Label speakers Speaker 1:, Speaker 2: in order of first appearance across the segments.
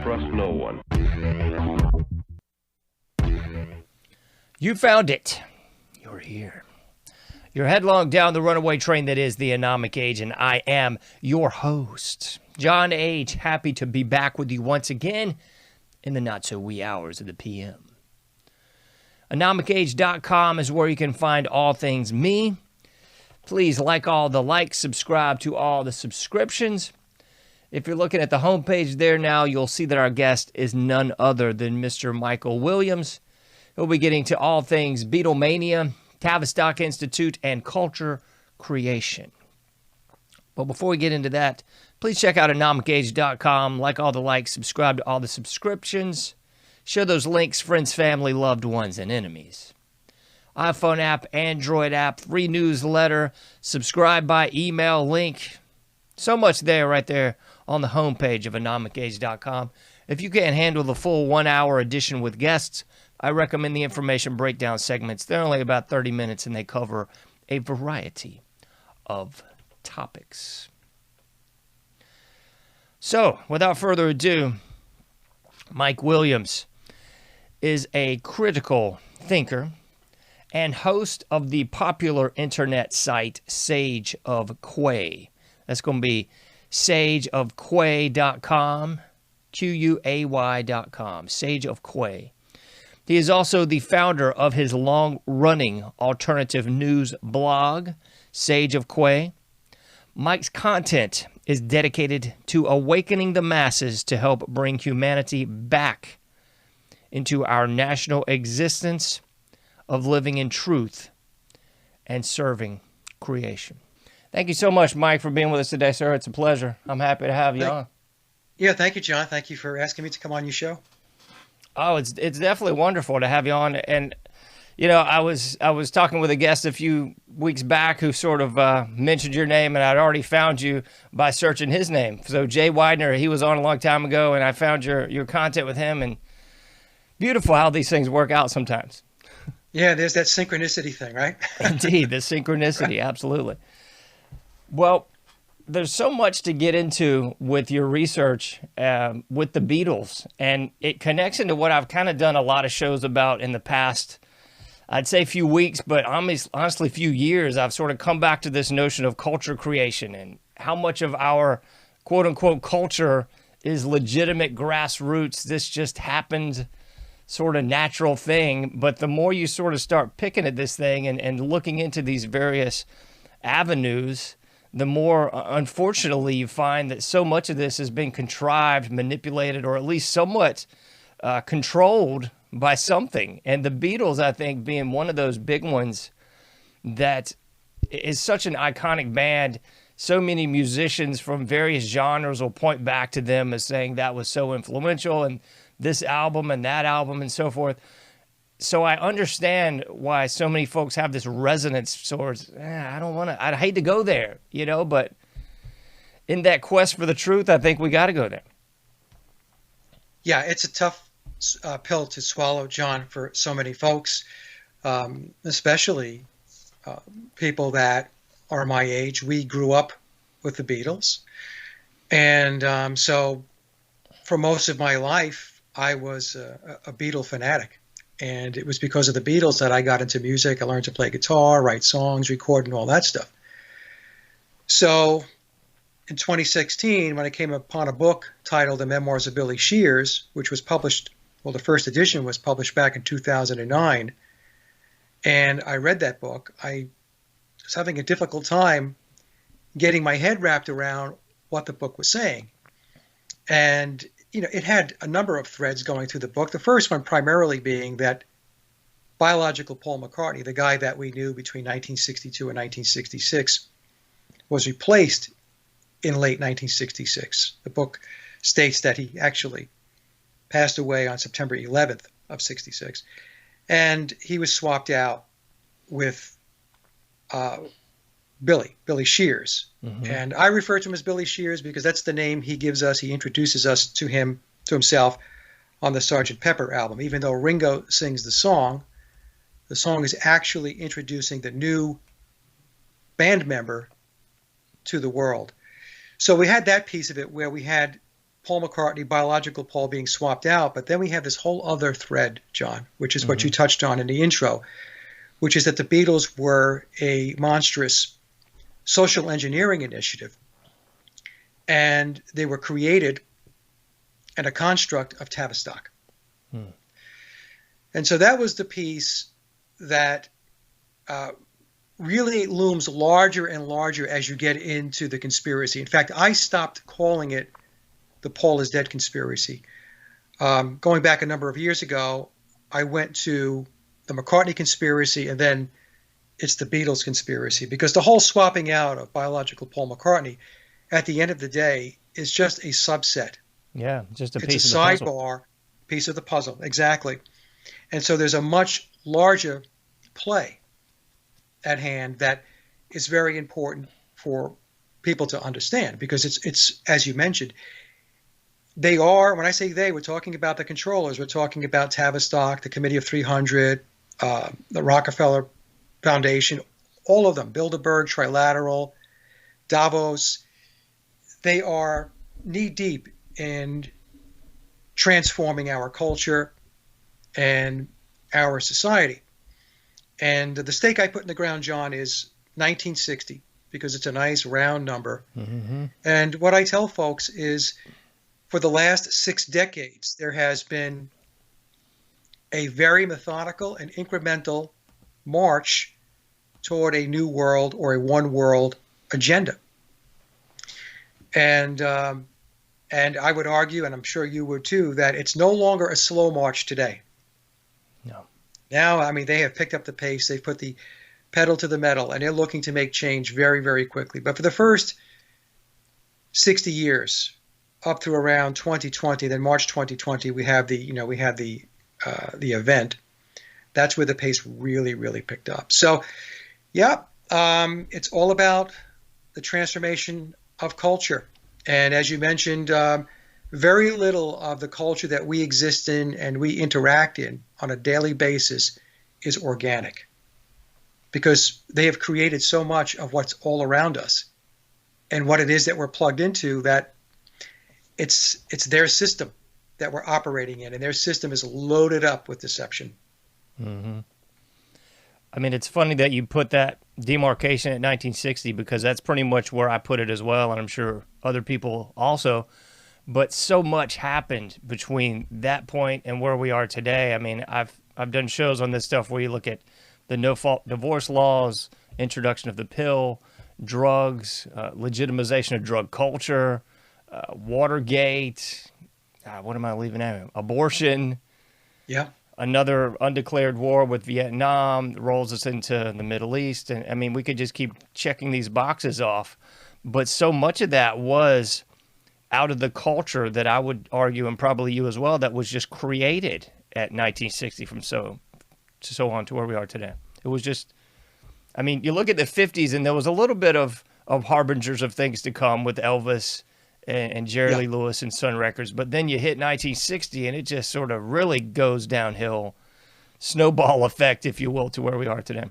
Speaker 1: trust no one.
Speaker 2: You found it. You're here. You're headlong down the runaway train that is the AnomicAge, and I am your host, John Age. Happy to be back with you once again in the not-so-wee hours of the PM. AnomicAge.com is where you can find all things me. Please like all the likes, subscribe to all the subscriptions. If you're looking at the homepage there now, you'll see that our guest is none other than Mr. Michael Williams. He'll be getting to all things Beatlemania, Tavistock Institute, and Culture Creation. But before we get into that, please check out AnomicAge.com. Like all the likes, subscribe to all the subscriptions. Share those links, friends, family, loved ones, and enemies. iPhone app, Android app, free newsletter, subscribe by email link. So much there right there on the homepage of AnomicAge.com. If you can't handle the full 1 hour edition with guests, I recommend the information breakdown segments. They're only about 30 minutes and they cover a variety of topics. So, without further ado, Mike Williams is a critical thinker and host of the popular internet site Sage of Quay. That's going to be sageofquay.com, Quay.com, Sage of Quay. He is also the founder of his long-running alternative news blog, Sage of Quay. Mike's content is dedicated to awakening the masses to help bring humanity back into our national existence of living in truth and serving creation. Thank you so much, Mike, for being with us today, sir. It's a pleasure. I'm happy to have you on.
Speaker 3: Yeah, thank you, John. Thank you for asking me to come on your show.
Speaker 2: Oh, it's definitely wonderful to have you on. And, you know, I was talking with a guest a few weeks back who sort of mentioned your name, and I'd already found you by searching his name. So Jay Widener, he was on a long time ago, and I found your content with him. And beautiful how these things work out sometimes.
Speaker 3: Yeah, there's that synchronicity thing, right?
Speaker 2: Indeed, the synchronicity, absolutely. Well, there's so much to get into with your research with the Beatles, and it connects into what I've kind of done a lot of shows about in the past, I'd say few weeks, but honestly few years. I've sort of come back to this notion of culture creation and how much of our quote-unquote culture is legitimate grassroots. This just happened sort of natural thing, but the more you sort of start picking at this thing and looking into these various avenues, the more, unfortunately, you find that so much of this has been contrived, manipulated, or at least somewhat controlled by something. And the Beatles, I think, being one of those big ones that is such an iconic band. So many musicians from various genres will point back to them as saying that was so influential, and this album and that album and so forth. So I understand why so many folks have this resonance towards, I'd hate to go there, you know, but in that quest for the truth, I think we got to go there.
Speaker 3: Yeah, it's a tough pill to swallow, John, for so many folks, especially people that are my age. We grew up with the Beatles. And so for most of my life, I was a Beatle fanatic. And it was because of the Beatles that I got into music. I learned to play guitar, write songs, record, and all that stuff. So in 2016, when I came upon a book titled The Memoirs of Billy Shears, which was published, well, the first edition was published back in 2009, and I read that book, I was having a difficult time getting my head wrapped around what the book was saying. And you know, it had a number of threads going through the book. The first one primarily being that biological Paul McCartney, the guy that we knew between 1962 and 1966, was replaced in late 1966. The book states that he actually passed away on September 11th of 66. And he was swapped out with Billy Shears. Mm-hmm. And I refer to him as Billy Shears because that's the name he gives us. He introduces us to himself on the Sgt. Pepper album. Even though Ringo sings the song is actually introducing the new band member to the world. So we had that piece of it where we had Paul McCartney, biological Paul being swapped out, but then we have this whole other thread, John, which is what you touched on in the intro, which is that the Beatles were a monstrous social engineering initiative, and they were created in a construct of Tavistock. And so that was the piece that really looms larger and larger as you get into the conspiracy. In fact, I stopped calling it the Paul is dead conspiracy. Going back a number of years ago, I went to the McCartney conspiracy, and then it's the Beatles conspiracy, because the whole swapping out of biological Paul McCartney, at the end of the day, is just a subset.
Speaker 2: Yeah, just a
Speaker 3: It's
Speaker 2: piece
Speaker 3: a
Speaker 2: of the puzzle.
Speaker 3: sidebar piece of the puzzle, exactly. And so there's a much larger play at hand that is very important for people to understand, because it's as you mentioned, they are, when I say they, we're talking about the controllers, we're talking about Tavistock, the Committee of 300, the Rockefeller Foundation, all of them, Bilderberg, Trilateral, Davos. They are knee deep in transforming our culture and our society. And the stake I put in the ground, John, is 1960, because it's a nice round number. And what I tell folks is, for the last 6 decades, there has been a very methodical and incremental march toward a new world, or a one world agenda. And I would argue, and I'm sure you would too, that it's no longer a slow march today.
Speaker 2: No.
Speaker 3: Now, I mean, they have picked up the pace. They've put the pedal to the metal, and they're looking to make change very, very quickly. But for the first 60 years, up through around 2020, then March 2020, we have the event. That's where the pace really, really picked up. So, yeah, it's all about the transformation of culture. And as you mentioned, very little of the culture that we exist in and we interact in on a daily basis is organic, because they have created so much of what's all around us and what it is that we're plugged into, that it's their system that we're operating in, and their system is loaded up with deception.
Speaker 2: I mean, it's funny that you put that demarcation at 1960, because that's pretty much where I put it as well, and I'm sure other people also. But so much happened between that point and where we are today. I mean, I've done shows on this stuff where you look at the no-fault divorce laws, introduction of the pill, drugs, legitimization of drug culture, Watergate, what am I leaving out? Abortion.
Speaker 3: Yeah.
Speaker 2: Another undeclared war with Vietnam rolls us into the Middle East. And I mean, we could just keep checking these boxes off. But so much of that was out of the culture that I would argue, and probably you as well, that was just created at 1960 from so on to where we are today. It was just, I mean, you look at the 50s, and there was a little bit of harbingers of things to come with Elvis and Jerry Lee Lewis and Sun Records. But then you hit 1960, and it just sort of really goes downhill, snowball effect, if you will, to where we are today.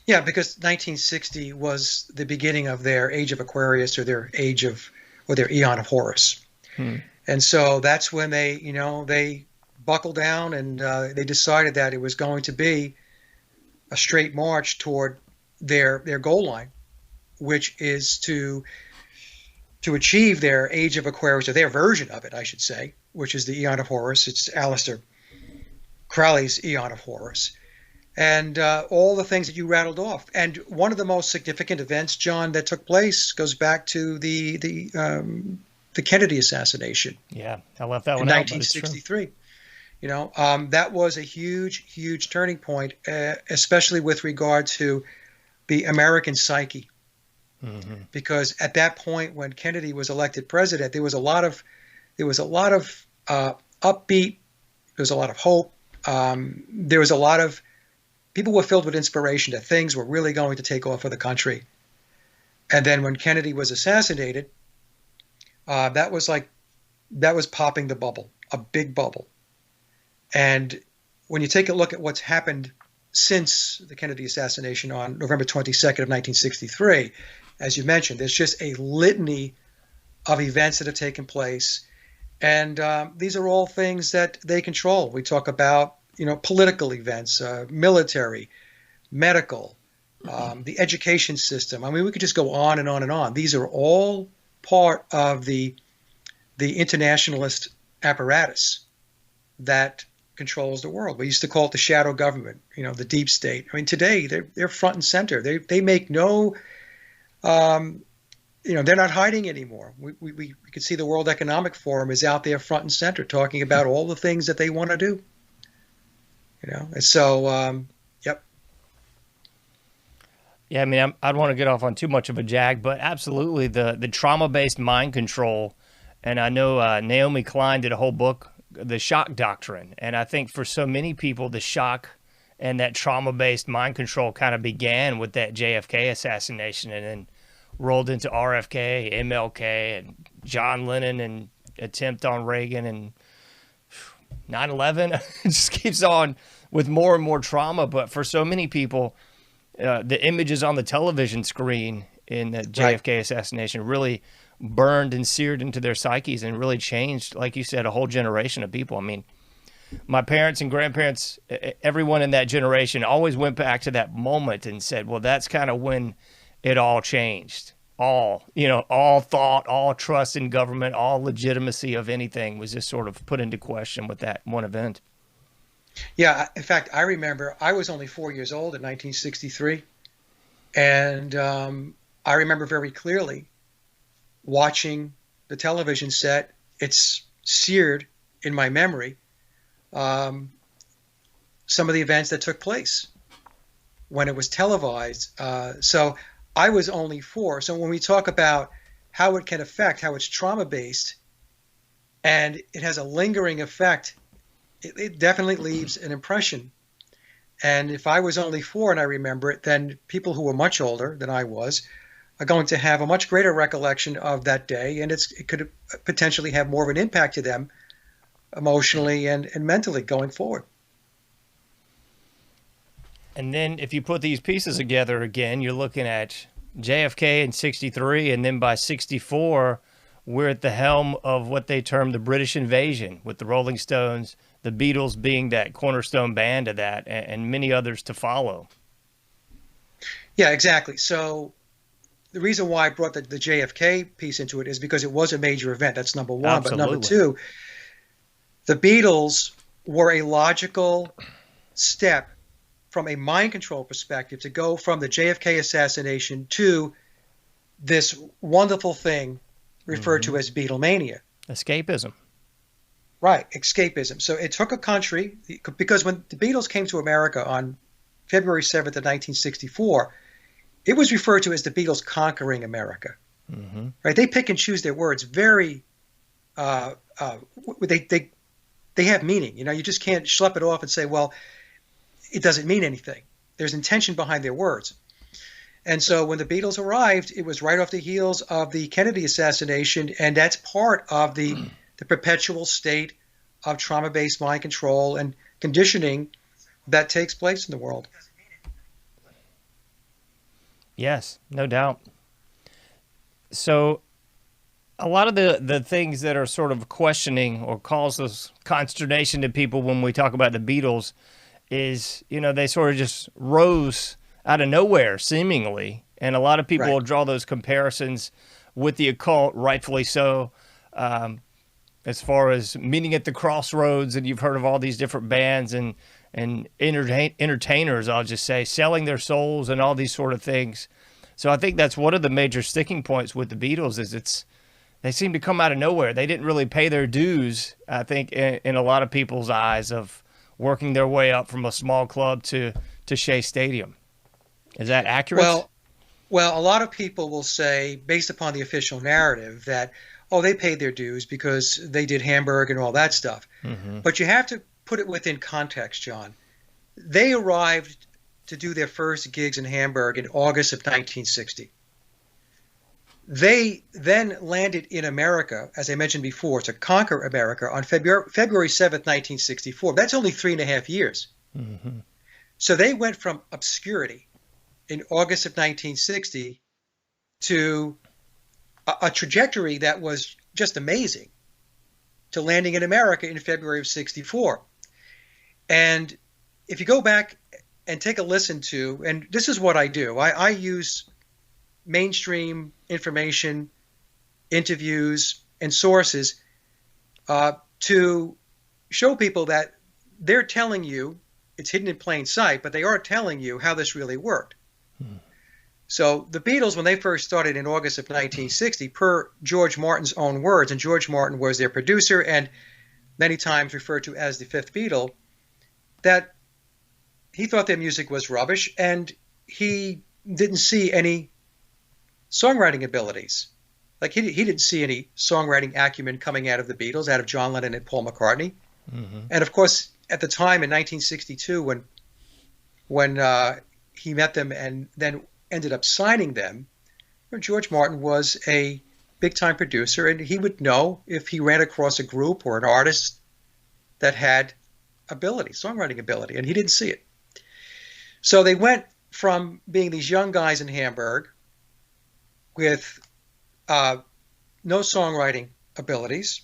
Speaker 3: Yeah, because 1960 was the beginning of their age of Aquarius, or their their eon of Horus. And so that's when they buckled down, and they decided that it was going to be a straight march toward their goal line, which is to achieve their age of Aquarius, or their version of it, I should say, which is the eon of Horus. It's Aleister Crowley's eon of Horus. And all the things that you rattled off. And one of the most significant events, John, that took place goes back to the Kennedy assassination.
Speaker 2: Yeah, I left that one
Speaker 3: in
Speaker 2: out.
Speaker 3: 1963. That was a huge, huge turning point, especially with regard to the American psyche. Because at that point, when Kennedy was elected president, there was a lot of upbeat, there was a lot of hope, there was a lot of people were filled with inspiration that things were really going to take off for the country. And then when Kennedy was assassinated, that was popping the bubble, a big bubble. And when you take a look at what's happened since the Kennedy assassination on November 22nd of 1963, as you mentioned, there's just a litany of events that have taken place. And these are all things that they control. We talk about, political events, military, medical, the education system. I mean, we could just go on and on and on. These are all part of the internationalist apparatus that controls the world. We used to call it the shadow government, the deep state. I mean, today they're front and center. They make no, they're not hiding anymore. We can see the World Economic Forum is out there front and center talking about all the things that they want to do. And so, yep.
Speaker 2: Yeah, I mean, I don't want to get off on too much of a jag, but absolutely the trauma-based mind control. And I know Naomi Klein did a whole book, The Shock Doctrine. And I think for so many people, the shock and that trauma-based mind control kind of began with that JFK assassination and then rolled into RFK, MLK, and John Lennon and attempt on Reagan and 9/11. It just keeps on with more and more trauma. But for so many people, the images on the television screen in the JFK assassination really burned and seared into their psyches and really changed, like you said, a whole generation of people. I mean, my parents and grandparents, everyone in that generation always went back to that moment and said, well, that's kind of when it all changed. All thought, all trust in government, all legitimacy of anything was just sort of put into question with that one event.
Speaker 3: Yeah, in fact, I remember I was only 4 years old in 1963, and I remember very clearly watching the television set. It's seared in my memory, some of the events that took place when it was televised. So I was only 4. So when we talk about how it can affect, how it's trauma-based, and it has a lingering effect, it definitely leaves an impression. And if I was only 4 and I remember it, then people who were much older than I was are going to have a much greater recollection of that day, and it could potentially have more of an impact to them emotionally and mentally going forward.
Speaker 2: And then if you put these pieces together again, you're looking at JFK in 63, and then by 64, we're at the helm of what they term the British invasion, with the Rolling Stones, the Beatles being that cornerstone band of that, and many others to follow.
Speaker 3: Yeah, exactly. So the reason why I brought the JFK piece into it is because it was a major event. That's number one.
Speaker 2: Absolutely.
Speaker 3: But number two, the Beatles were a logical step from a mind control perspective to go from the JFK assassination to this wonderful thing referred to as Beatlemania.
Speaker 2: Escapism.
Speaker 3: Right, escapism. So it took a country, because when the Beatles came to America on February 7th of 1964, it was referred to as the Beatles conquering America. Mm-hmm. Right? They pick and choose their words very, they have meaning. You just can't schlep it off and say, well, it doesn't mean anything. There's intention behind their words. And so when the Beatles arrived, it was right off the heels of the Kennedy assassination, and that's part of the perpetual state of trauma-based mind control and conditioning that takes place in the world.
Speaker 2: Yes, no doubt. So a lot of the things that are sort of questioning or causes consternation to people when we talk about the Beatles is, they sort of just rose out of nowhere, seemingly. And a lot of people will draw those comparisons with the occult, rightfully so, as far as meeting at the crossroads. And you've heard of all these different bands and entertainers, I'll just say, selling their souls and all these sort of things. So I think that's one of the major sticking points with the Beatles is they seem to come out of nowhere. They didn't really pay their dues, I think, in a lot of people's eyes of working their way up from a small club to Shea Stadium. Is that accurate?
Speaker 3: Well, a lot of people will say, based upon the official narrative, that, they paid their dues because they did Hamburg and all that stuff. Mm-hmm. But you have to put it within context, John. They arrived to do their first gigs in Hamburg in August of 1960. They then landed in America, as I mentioned before, to conquer America on February 7th, 1964. That's only 3.5 years. Mm-hmm. So they went from obscurity in August of 1960 to a trajectory that was just amazing. to landing in America in February of 64. And if you go back and take a listen to, and this is what I do, I use mainstream information, interviews, and sources to show people that they're telling you, it's hidden in plain sight, but they are telling you how this really worked. So the Beatles, when they first started in August of 1960, per George Martin's own words, and George Martin was their producer and many times referred to as the fifth Beatle, that he thought their music was rubbish and he didn't see any songwriting abilities. Like he didn't see any songwriting acumen coming out of the Beatles, out of John Lennon and Paul McCartney. And of course, at the time in 1962, when he met them and then ended up signing them, George Martin was a big-time producer, and he would know if he ran across a group or an artist that had ability, songwriting ability, and he didn't see it. So they went from being these young guys in Hamburg with no songwriting abilities,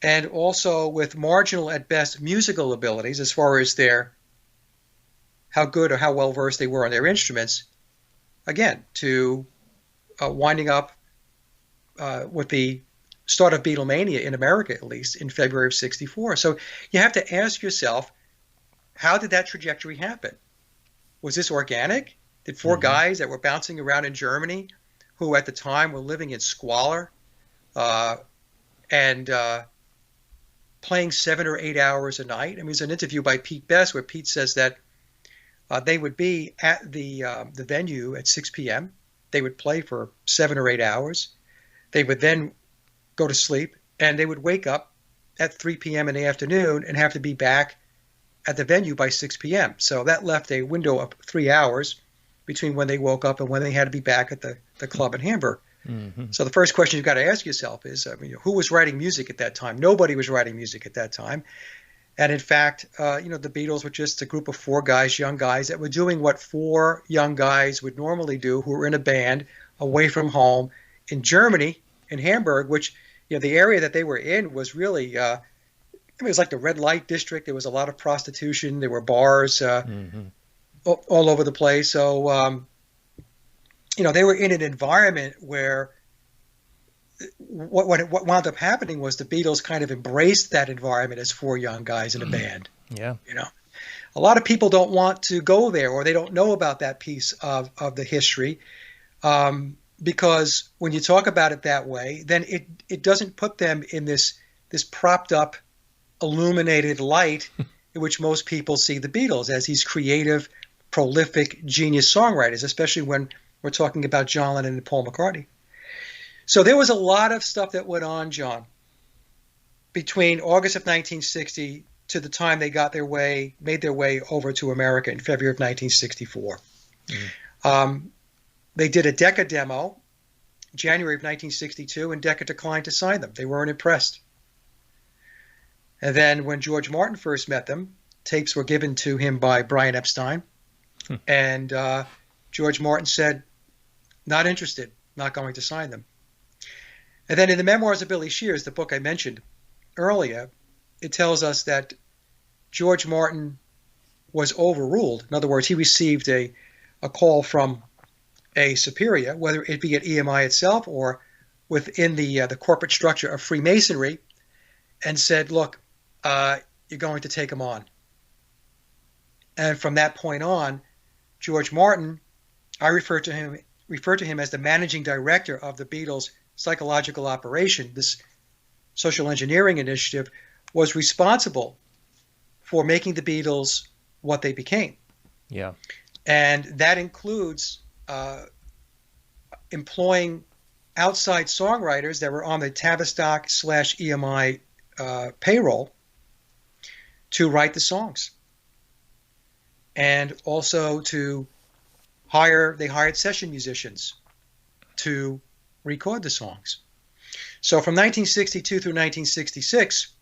Speaker 3: and also with marginal at best musical abilities as far as how good or how well versed they were on their instruments, again, to winding up with the start of Beatlemania in America, at least in February of 64. So you have to ask yourself, how did that trajectory happen? Was this organic? Did four guys that were bouncing around in Germany, who at the time were living in squalor and playing 7 or 8 hours a night? I mean, there's an interview by Pete Best where Pete says that they would be at the venue at 6 p.m. They would play for 7 or 8 hours. They would then go to sleep, and they would wake up at 3 p.m. in the afternoon and have to be back at the venue by 6 p.m. So that left a window of 3 hours between when they woke up and when they had to be back at the club in Hamburg. So the first question you've got to ask yourself is, who was writing music at that time? Nobody was writing music at that time. And in fact, the Beatles were just a group of four guys, young guys, that were doing what four young guys would normally do, who were in a band away from home in Germany, in Hamburg, which, the area that they were in was really, it was like the red light district. There was a lot of prostitution. There were bars all over the place. So, they were in an environment where what wound up happening was the Beatles kind of embraced that environment as four young guys in a band.
Speaker 2: Yeah.
Speaker 3: A lot of people don't want to go there, or they don't know about that piece of the history, because when you talk about it that way, then it doesn't put them in this propped up, illuminated light in which most people see the Beatles as these creative, prolific, genius songwriters, especially when we're talking about John Lennon and Paul McCartney. So there was a lot of stuff that went on, John, between August of 1960 to the time they made their way over to America in February of 1964. They did a Decca demo, January of 1962, and Decca declined to sign them. They weren't impressed. And then when George Martin first met them, tapes were given to him by Brian Epstein, and George Martin said, not interested, not going to sign them. And then in the Memoirs of Billy Shears, the book I mentioned earlier, it tells us that George Martin was overruled. In other words, he received a call from a superior, whether it be at EMI itself or within the corporate structure of Freemasonry, and said, look, you're going to take him on. And from that point on, George Martin, I refer to him as the managing director of the Beatles' psychological operation, this social engineering initiative, was responsible for making the Beatles what they became.
Speaker 2: Yeah.
Speaker 3: And that includes employing outside songwriters that were on the Tavistock/EMI payroll to write the songs. And also they hired session musicians to record the songs. So from 1962 through 1966,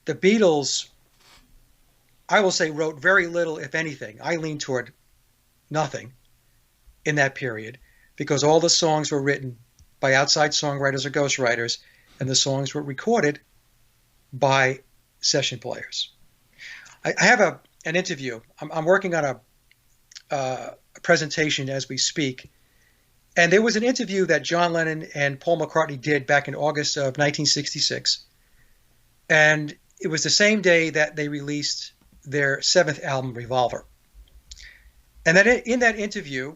Speaker 3: the Beatles, I will say, wrote very little, if anything. I lean toward nothing in that period, because all the songs were written by outside songwriters or ghostwriters, and the songs were recorded by session players. I have an interview. I'm working on a presentation as we speak. And there was an interview that John Lennon and Paul McCartney did back in August of 1966. And it was the same day that they released their seventh album, Revolver. And then in that interview,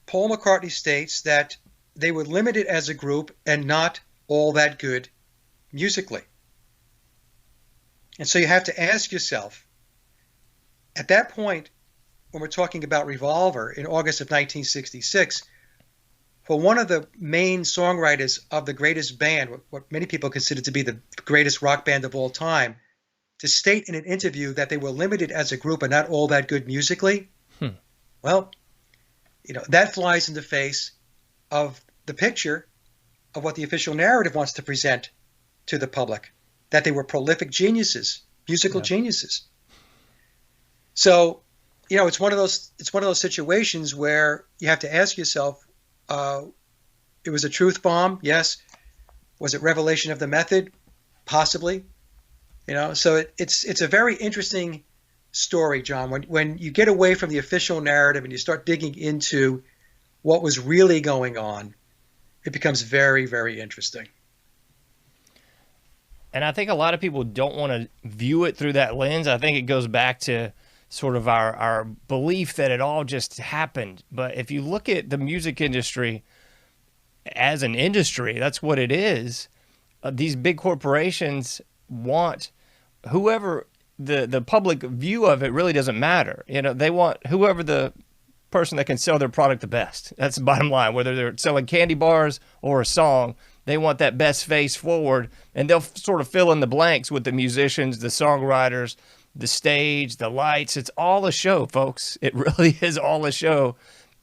Speaker 3: Paul McCartney states that they were limited as a group and not all that good musically. And so you have to ask yourself, at that point, when we're talking about Revolver in August of 1966, for one of the main songwriters of the greatest band, what many people consider to be the greatest rock band of all time, to state in an interview that they were limited as a group and not all that good musically, well, that flies in the face of the picture of what the official narrative wants to present to the public, that they were prolific geniuses, musical geniuses. So, it's one of those situations where you have to ask yourself, it was a truth bomb, yes. Was it revelation of the method? Possibly. So it's a very interesting story, John. When you get away from the official narrative and you start digging into what was really going on, it becomes very, very interesting.
Speaker 2: And I think a lot of people don't want to view it through that lens. I think it goes back to sort of our belief that it all just happened. But if you look at the music industry as an industry, that's what it is. These big corporations want whoever the public view of it really doesn't matter. They want whoever the person that can sell their product the best. That's the bottom line. Whether they're selling candy bars or a song, they want that best face forward, and they'll sort of fill in the blanks with the musicians, the songwriters, the stage, the lights. It's all a show, folks. It really is all a show.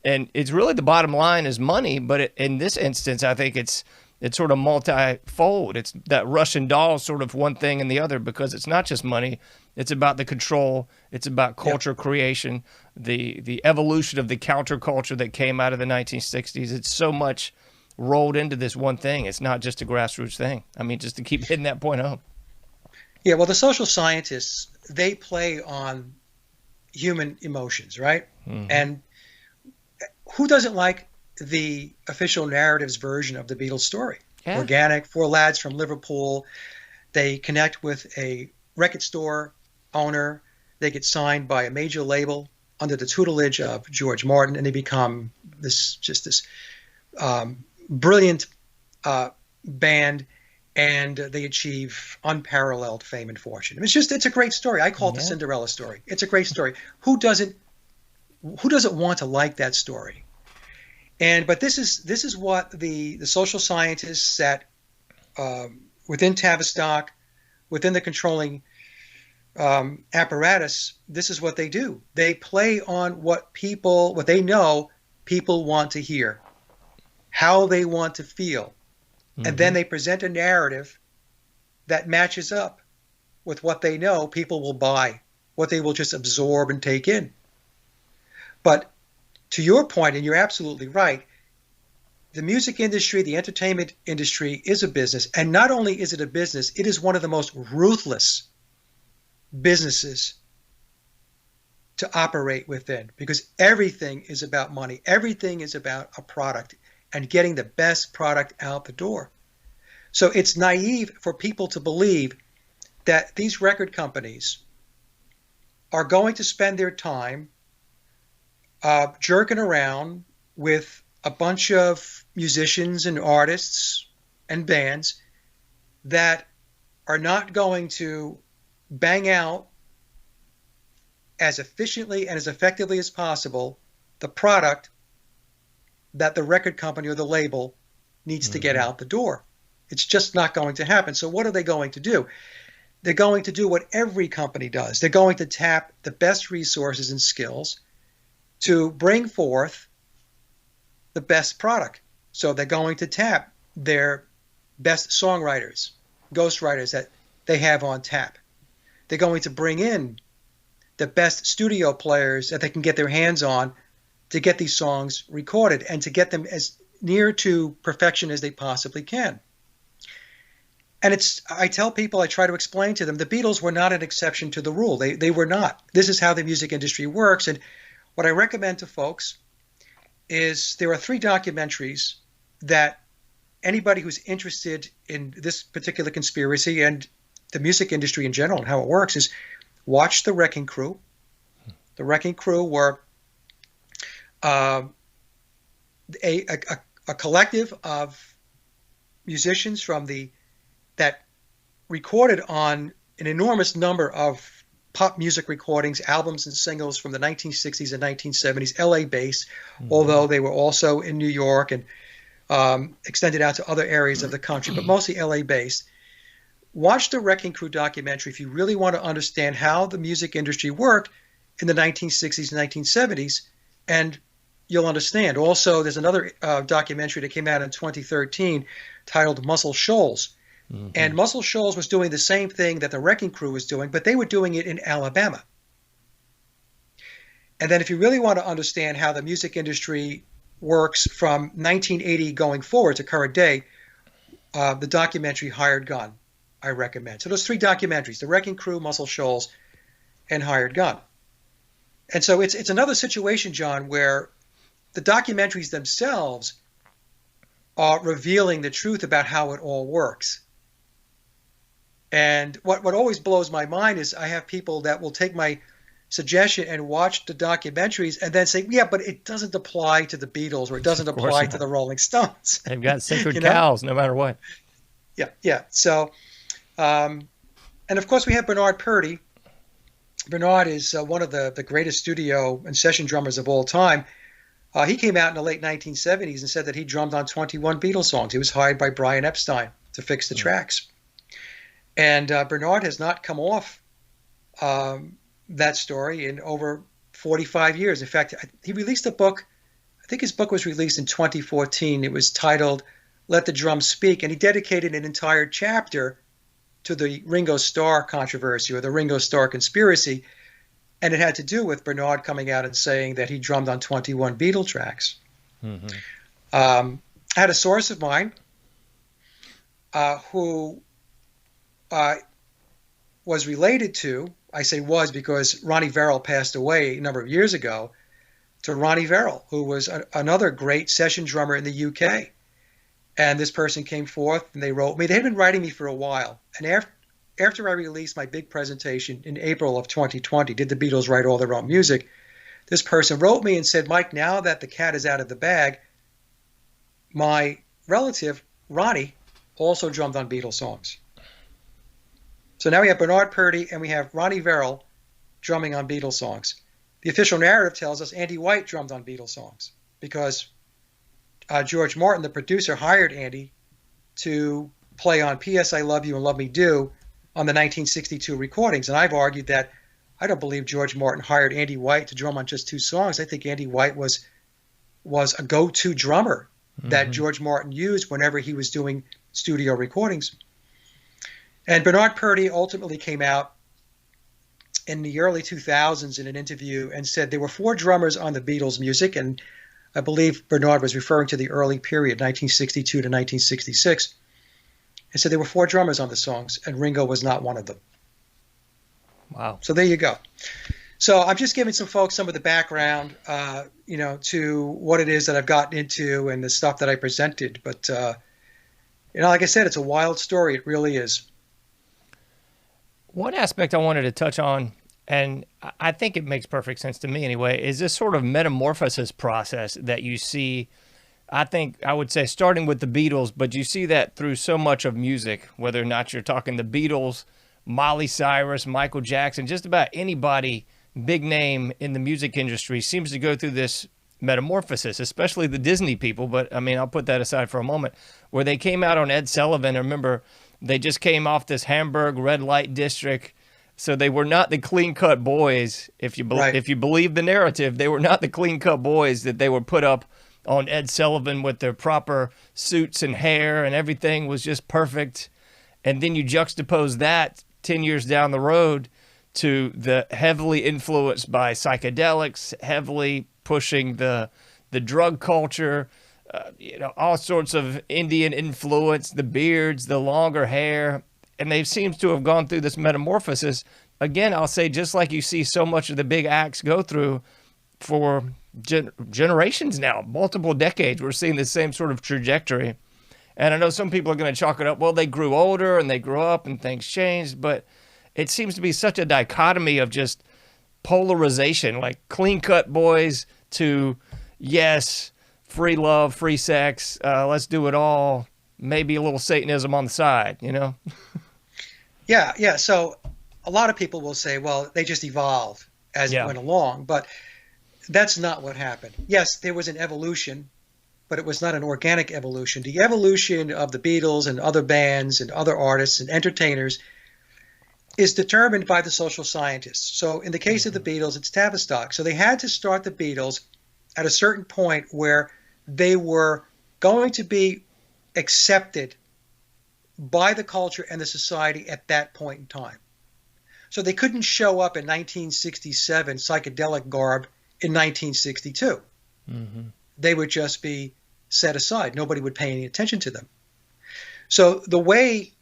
Speaker 2: And it's really the bottom line is money. But in this instance, I think it's sort of multifold. It's that Russian doll sort of one thing and the other, because it's not just money. It's about the control. It's about culture creation, the evolution of the counterculture that came out of the 1960s. It's so much rolled into this one thing. It's not just a grassroots thing. I mean, just to keep hitting that point home.
Speaker 3: Yeah, well, the social scientists, they play on human emotions, right? Mm-hmm. And who doesn't like the official narrative's version of the Beatles story? Yeah. Organic, four lads from Liverpool. They connect with a record store owner. They get signed by a major label under the tutelage of George Martin, and they become this brilliant band, and they achieve unparalleled fame and fortune. It's a great story. I call it the Cinderella story. It's a great story. Who doesn't want to like that story? But this is what the social scientists at within Tavistock, within the controlling apparatus, this is what they do. They play on what they know people want to hear, how they want to feel. Mm-hmm. And then they present a narrative that matches up with what they know people will buy, what they will just absorb and take in. But to your point, and you're absolutely right, the music industry, the entertainment industry is a business. And not only is it a business, it is one of the most ruthless businesses to operate within, because everything is about money. Everything is about a product and getting the best product out the door. So it's naive for people to believe that these record companies are going to spend their time jerking around with a bunch of musicians and artists and bands that are not going to bang out as efficiently and as effectively as possible the product that the record company or the label needs to get out the door. It's just not going to happen. So what are they going to do? They're going to do what every company does. They're going to tap the best resources and skills to bring forth the best product. So they're going to tap their best songwriters, ghostwriters that they have on tap. They're going to bring in the best studio players that they can get their hands on to get these songs recorded and to get them as near to perfection as they possibly can. And I tell people, I try to explain to them, the Beatles were not an exception to the rule. They were not. This is how the music industry works. And what I recommend to folks is there are 3 documentaries that anybody who's interested in this particular conspiracy and the music industry in general and how it works is watch The Wrecking Crew. The Wrecking Crew were a collective of musicians that recorded on an enormous number of pop music recordings, albums and singles from the 1960s and 1970s, LA based, although they were also in New York and extended out to other areas of the country, but mostly LA based. Watch the Wrecking Crew documentary if you really want to understand how the music industry worked in the 1960s and 1970s, and you'll understand. Also, there's another documentary that came out in 2013 titled Muscle Shoals. And Muscle Shoals was doing the same thing that the Wrecking Crew was doing, but they were doing it in Alabama. And then if you really want to understand how the music industry works from 1980 going forward to current day, the documentary Hired Gun, I recommend. So those 3 documentaries, The Wrecking Crew, Muscle Shoals, and Hired Gun. And so it's another situation, John, where the documentaries themselves are revealing the truth about how it all works. And what always blows my mind is I have people that will take my suggestion and watch the documentaries and then say, yeah, but it doesn't apply to the Beatles or it doesn't apply to the Rolling Stones.
Speaker 2: They've got sacred cows no matter what.
Speaker 3: Yeah. So, and of course we have Bernard Purdie. Bernard is one of the greatest studio and session drummers of all time. He came out in the late 1970s and said that he drummed on 21 Beatles songs. He was hired by Brian Epstein to fix the tracks. And Bernard has not come off that story in over 45 years. In fact, he released a book. I think his book was released in 2014. It was titled Let the Drums Speak, and he dedicated an entire chapter to the Ringo Starr controversy or the Ringo Starr conspiracy. And it had to do with Bernard coming out and saying that he drummed on 21 Beatle tracks. I had a source of mine who was related to, I say was because Ronnie Verrill passed away a number of years ago, to Ronnie Verrill, who was another great session drummer in the UK. And this person came forth and they wrote me. They had been writing me for a while. And after I released my big presentation in April of 2020, Did the Beatles Write All Their Own Music? This person wrote me and said, Mike, now that the cat is out of the bag, my relative, Ronnie, also drummed on Beatles songs. So now we have Bernard Purdie and we have Ronnie Verrill drumming on Beatles songs. The official narrative tells us Andy White drummed on Beatles songs because George Martin, the producer, hired Andy to play on P.S. I Love You and Love Me Do on the 1962 recordings. And I've argued that I don't believe George Martin hired Andy White to drum on just 2 songs. I think Andy White was a go-to drummer that George Martin used whenever he was doing studio recordings. And Bernard Purdie ultimately came out in the early 2000s in an interview and said there were 4 drummers on the Beatles' music, and I believe Bernard was referring to the early period, 1962 to 1966. And said there were 4 drummers on the songs, and Ringo was not one of them.
Speaker 2: Wow.
Speaker 3: So there you go. So I'm just giving some folks some of the background, to what it is that I've gotten into and the stuff that I presented. But, like I said, it's a wild story. It really is.
Speaker 2: One aspect I wanted to touch on, and I think it makes perfect sense to me anyway, is this sort of metamorphosis process that you see. I think I would say starting with the Beatles, but you see that through so much of music, whether or not you're talking the Beatles, Miley Cyrus, Michael Jackson, just about anybody big name in the music industry seems to go through this metamorphosis, especially the Disney people. But I mean, I'll put that aside for a moment, where they came out on Ed Sullivan. I remember they just came off this Hamburg red light district. So they were not the clean-cut boys. If you believe the narrative, they were not the clean-cut boys that they were put up on Ed Sullivan with their proper suits and hair and everything was just perfect. And then you juxtapose that 10 years down the road to the heavily influenced by psychedelics, heavily pushing the drug culture, all sorts of Indian influence, the beards, the longer hair, and they seem to have gone through this metamorphosis. Again, I'll say, just like you see so much of the big acts go through for generations now, multiple decades, we're seeing the same sort of trajectory. And I know some people are going to chalk it up, well, they grew older and they grew up and things changed, but it seems to be such a dichotomy of just polarization, like clean-cut boys to, yes, free love, free sex, let's do it all, maybe a little Satanism on the side,
Speaker 3: Yeah. So a lot of people will say, well, they just evolved as it went along, but that's not what happened. Yes, there was an evolution, but it was not an organic evolution. The evolution of the Beatles and other bands and other artists and entertainers is determined by the social scientists. So in the case of the Beatles, it's Tavistock. So they had to start the Beatles at a certain point where they were going to be accepted by the culture and the society at that point in time. So they couldn't show up in 1967 psychedelic garb in 1962. Mm-hmm. They would just be set aside. Nobody would pay any attention to them. So the way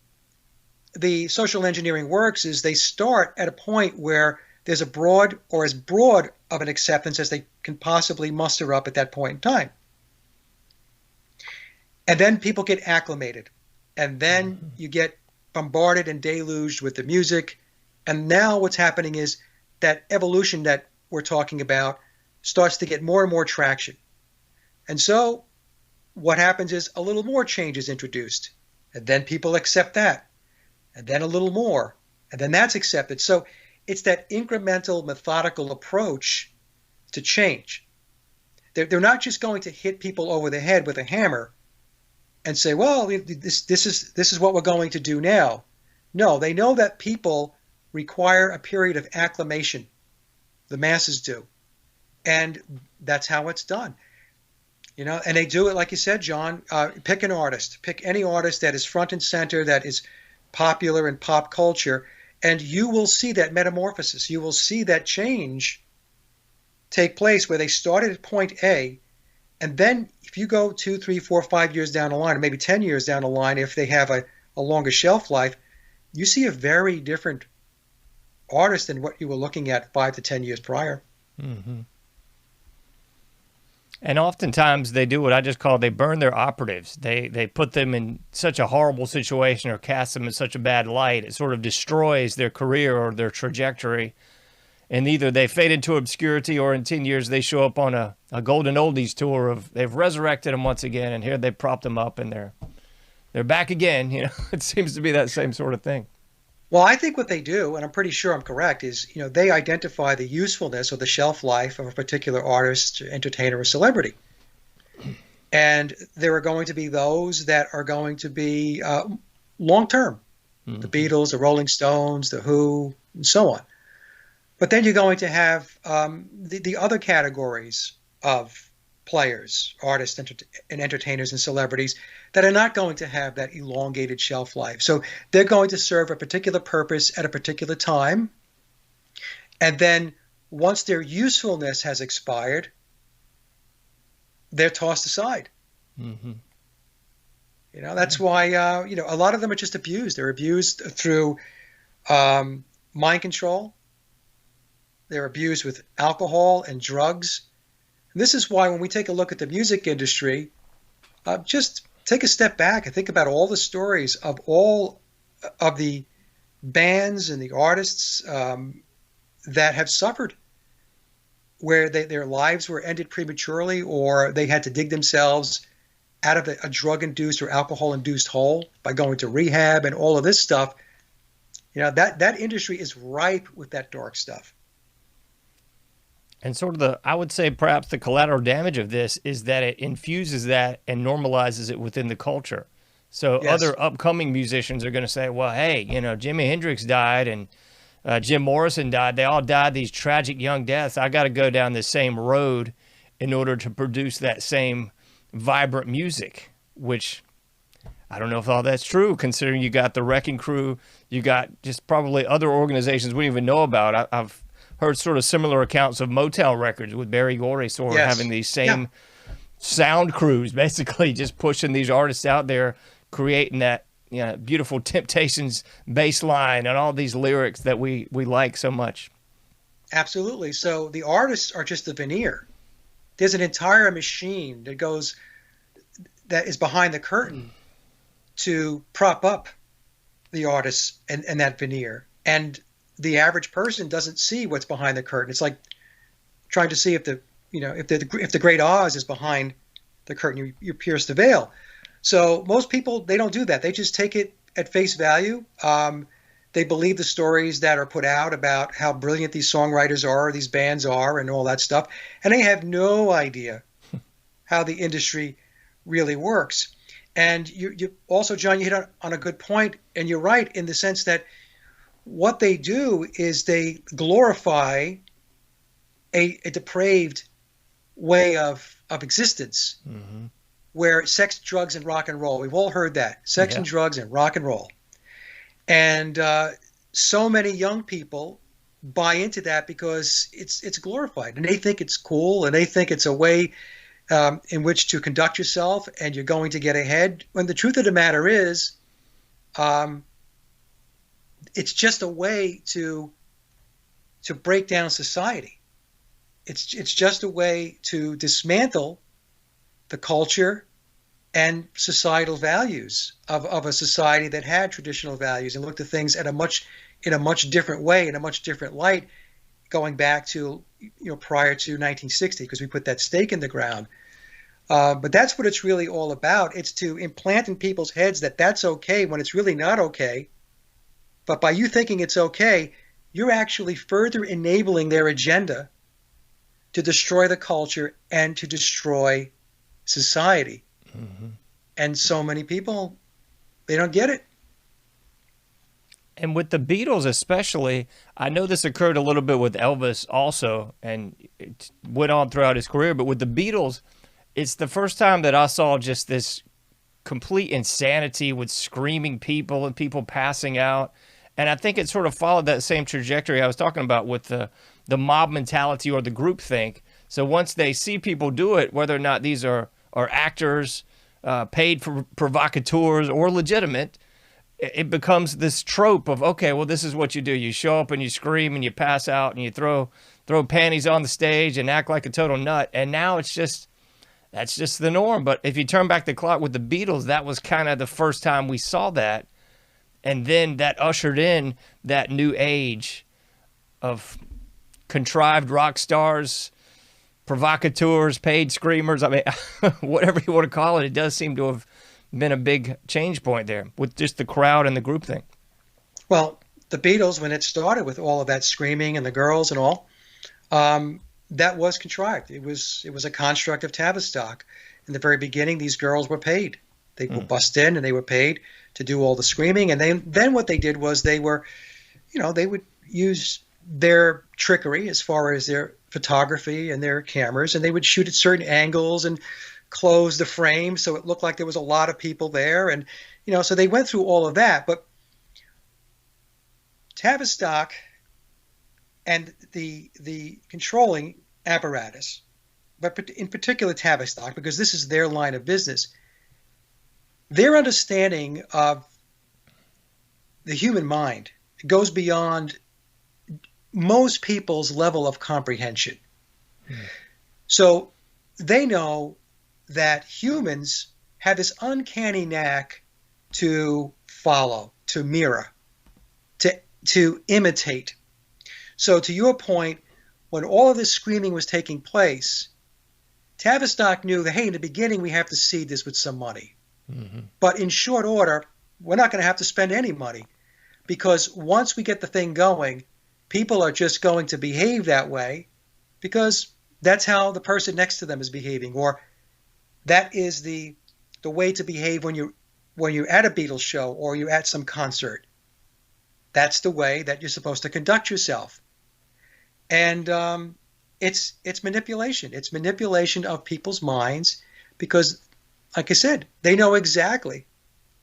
Speaker 3: the social engineering works is they start at a point where there's a broad or as broad of an acceptance as they can possibly muster up at that point in time. And then people get acclimated. And then you get bombarded and deluged with the music. And now what's happening is that evolution that we're talking about starts to get more and more traction. And so what happens is a little more change is introduced. And then people accept that. And then a little more. And then that's accepted. So it's that incremental, methodical approach to change. They're not just going to hit people over the head with a hammer and say, well, this is what we're going to do now. No, they know that people require a period of acclimation. The masses do. And that's how it's done. And they do it, like you said, John, pick an artist. Pick any artist that is front and center, that is popular in pop culture, and you will see that metamorphosis. You will see that change take place where they started at point A, and then if you go 2, 3, 4, 5 years down the line, or maybe 10 years down the line, if they have a longer shelf life, you see a very different artist than what you were looking at 5 to 10 years prior.
Speaker 2: Mm-hmm. And oftentimes they do what I just call, they burn their operatives. They put them in such a horrible situation or cast them in such a bad light. It sort of destroys their career or their trajectory. And either they fade into obscurity, or in 10 years they show up on a golden oldies tour of, they've resurrected them once again, and here they prop them up and they're back again. It seems to be that same sort of thing.
Speaker 3: Well, I think what they do, and I'm pretty sure I'm correct, is they identify the usefulness or the shelf life of a particular artist, entertainer, or celebrity. And there are going to be those that are going to be long-term. Mm-hmm. The Beatles, the Rolling Stones, the Who, and so on. But then you're going to have the other categories of players, artists, and entertainers and celebrities that are not going to have that elongated shelf life. So they're going to serve a particular purpose at a particular time. And then once their usefulness has expired, they're tossed aside. Mm-hmm. That's why, a lot of them are just abused. They're abused through mind control. They're abused with alcohol and drugs. And this is why when we take a look at the music industry, just take a step back and think about all the stories of all of the bands and the artists that have suffered, where their lives were ended prematurely, or they had to dig themselves out of a drug-induced or alcohol-induced hole by going to rehab and all of this stuff. That industry is ripe with that dark stuff.
Speaker 2: And sort of I would say perhaps the collateral damage of this is that it infuses that and normalizes it within the culture. So yes. Other upcoming musicians are going to say, well, hey, Jimi Hendrix died and Jim Morrison died. They all died these tragic young deaths. I got to go down the same road in order to produce that same vibrant music, which I don't know if all that's true, considering you got the Wrecking Crew, you got just probably other organizations we don't even know about. I've heard sort of similar accounts of Motel Records with Barry Gorey sort of having these same sound crews, basically just pushing these artists out there, creating that beautiful Temptations bass line and all these lyrics that we like so much.
Speaker 3: Absolutely. So the artists are just the veneer. There's an entire machine that is behind the curtain to prop up the artists and that veneer. And the average person doesn't see what's behind the curtain. It's like trying to see if the Great Oz is behind the curtain. You pierce the veil. So most people, they don't do that. They just take it at face value. They believe the stories that are put out about how brilliant these songwriters are, these bands are, and all that stuff. And they have no idea how the industry really works. And you also, John, you hit on a good point, and you're right in the sense that what they do is they glorify a depraved way of existence, where sex, drugs, and rock and roll. We've all heard that. Sex and drugs and rock and roll. And so many young people buy into that because it's glorified, and they think it's cool, and they think it's a way in which to conduct yourself, and you're going to get ahead. When the truth of the matter is, it's just a way to break down society. It's just a way to dismantle the culture and societal values of a society that had traditional values, and looked at things in a much different way, in a much different light, going back to prior to 1960, because we put that stake in the ground. But that's what it's really all about. It's to implant in people's heads that that's okay when it's really not okay. But by you thinking it's okay, you're actually further enabling their agenda to destroy the culture and to destroy society. And so many people, they don't get it.
Speaker 2: And with the Beatles especially, I know this occurred a little bit with Elvis also, and it went on throughout his career, but with the Beatles, it's the first time that I saw just this complete insanity with screaming people and people passing out. And I think it sort of followed that same trajectory I was talking about with the mob mentality or the groupthink. So once they see people do it, whether or not these are actors, paid for provocateurs, or legitimate, it becomes this trope of, okay, well, this is what you do. You show up and you scream and you pass out and you throw panties on the stage and act like a total nut. And now that's just the norm. But if you turn back the clock with the Beatles, that was kind of the first time we saw that. And then that ushered in that new age of contrived rock stars, provocateurs, paid screamers. I mean, whatever you want to call it, it does seem to have been a big change point there with just the crowd and the group thing.
Speaker 3: Well, the Beatles, when it started with all of that screaming and the girls and all, that was contrived. It was a construct of Tavistock. In the very beginning, these girls were paid. They were bussed in and they were paid to do all the screaming. And then what they did was they would use their trickery as far as their photography and their cameras, and they would shoot at certain angles and close the frame so it looked like there was a lot of people there. And, so they went through all of that. But Tavistock and the controlling apparatus, but in particular Tavistock, because this is their line of business, their understanding of the human mind goes beyond most people's level of comprehension. So they know that humans have this uncanny knack to follow, to mirror, to imitate. So to your point, when all of this screaming was taking place, Tavistock knew that, hey, in the beginning we have to seed this with some money. But in short order, we're not going to have to spend any money, because once we get the thing going, people are just going to behave that way because that's how the person next to them is behaving, or that is the way to behave when you're at a Beatles show or you're at some concert. That's the way that you're supposed to conduct yourself. And it's manipulation. It's manipulation of people's minds because, like I said, they know exactly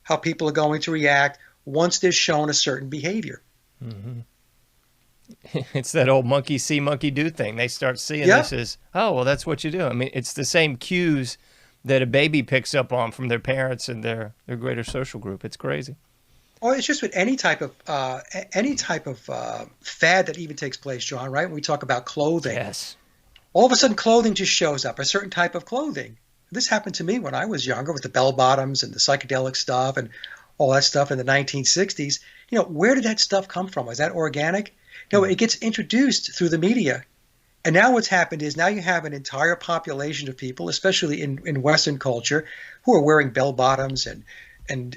Speaker 3: how people are going to react once they're shown a certain behavior.
Speaker 2: It's that old monkey see, monkey do thing. They start seeing
Speaker 3: Yeah.
Speaker 2: this as, oh, well, that's what you do. I mean, it's the same cues that a baby picks up on from their parents and their greater social group. It's crazy.
Speaker 3: Or it's just with any type of fad that even takes place, John. Right? When we talk about clothing,
Speaker 2: Yes.
Speaker 3: all of a sudden clothing just shows up. A certain type of clothing. This happened to me when I was younger with the bell bottoms and the psychedelic stuff and all that stuff in the 1960s. Where did that stuff come from? Was that organic? No, it gets introduced through the media. And now what's happened is now you have an entire population of people, especially in Western culture, who are wearing bell bottoms and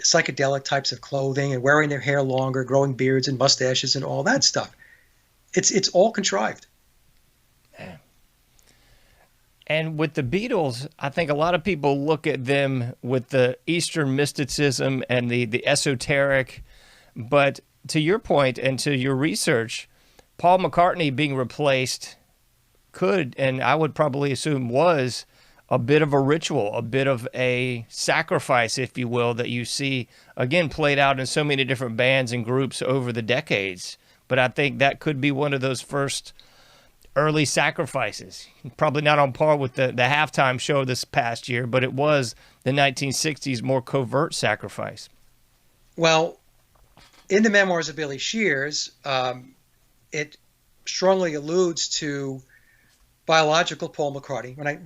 Speaker 3: psychedelic types of clothing and wearing their hair longer, growing beards and mustaches and all that stuff. It's all contrived.
Speaker 2: And with the Beatles, I think a lot of people look at them with the Eastern mysticism and the esoteric. But to your point and to your research, Paul McCartney being replaced could, and I would probably assume was, a bit of a ritual, a bit of a sacrifice, if you will, that you see, again, played out in so many different bands and groups over the decades. But I think that could be one of those first early sacrifices. Probably not on par with the halftime show this past year, but it was the 1960s more covert sacrifice.
Speaker 3: Well, in the memoirs of Billy Shears, it strongly alludes to biological Paul McCartney. When I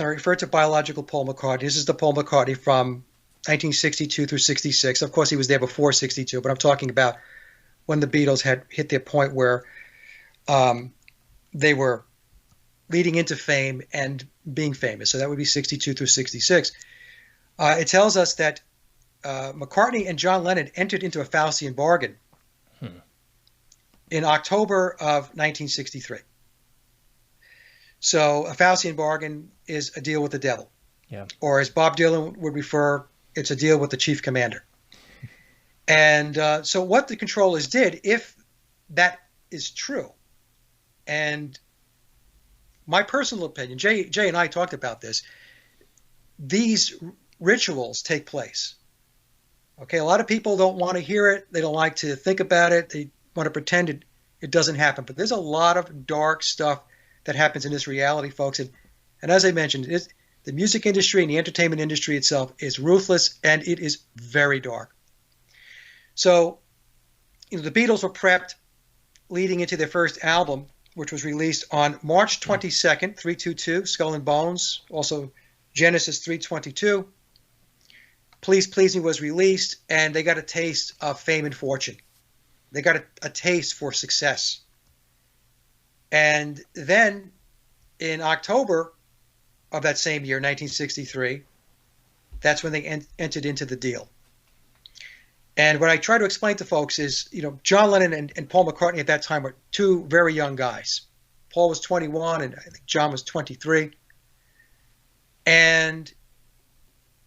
Speaker 3: refer to biological Paul McCartney, this is the Paul McCartney from 1962 through 66. Of course, he was there before 62, but I'm talking about when the Beatles had hit their point where they were leading into fame and being famous. So that would be 62 through 66. It tells us that McCartney and John Lennon entered into a Faustian bargain in October of 1963. So a Faustian bargain is a deal with the devil.
Speaker 2: Yeah.
Speaker 3: Or as Bob Dylan would refer, it's a deal with the chief commander. And so what the controllers did, if that is true, and my personal opinion, Jay and I talked about this, these rituals take place. Okay, a lot of people don't want to hear it. They don't like to think about it. They want to pretend it doesn't happen. But there's a lot of dark stuff that happens in this reality, folks. And as I mentioned, the music industry and the entertainment industry itself is ruthless, and it is very dark. So, the Beatles were prepped leading into their first album, which was released on March 22nd, 322, Skull and Bones, also Genesis 322. Please Please Me was released, and they got a taste of fame and fortune. They got a taste for success. And then in October of that same year, 1963, that's when they entered into the deal. And what I try to explain to folks is, John Lennon and Paul McCartney at that time were two very young guys. Paul was 21 and I think John was 23. And